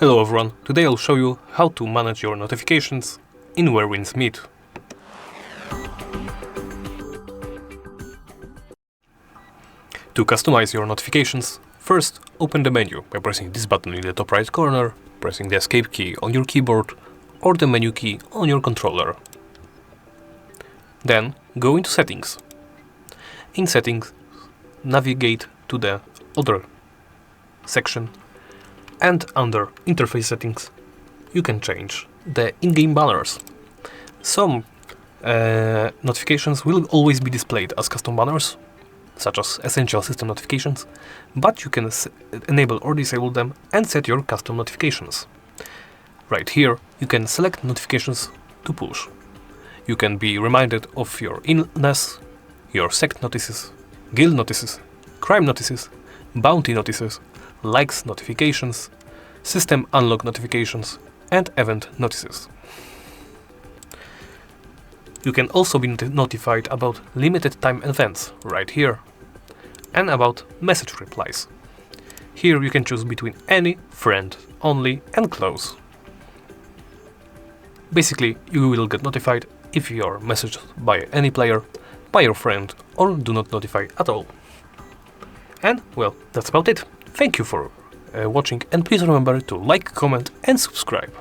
Hello everyone, today I'll show you how to manage your notifications in Where Winds Meet. To customize your notifications, first open the menu by pressing this button in the top right corner, pressing the escape key on your keyboard or the menu key on your controller. Then go into Settings. In Settings, navigate to the Other section, and under Interface Settings you can change the in-game banners. Some notifications will always be displayed as custom banners, such as essential system notifications, but you can enable or disable them and set your custom notifications. Right here you can select notifications to push. You can be reminded of your illness, your sect notices, guild notices, crime notices, bounty notices, likes notifications, system unlock notifications, and event notices. You can also be notified about limited time events right here, and about message replies. Here you can choose between any, friend, only, and close. Basically, you will get notified if you are messaged by any player, by your friend, or do not notify at all. And well, that's about it. Thank you for watching, and please remember to like, comment and subscribe.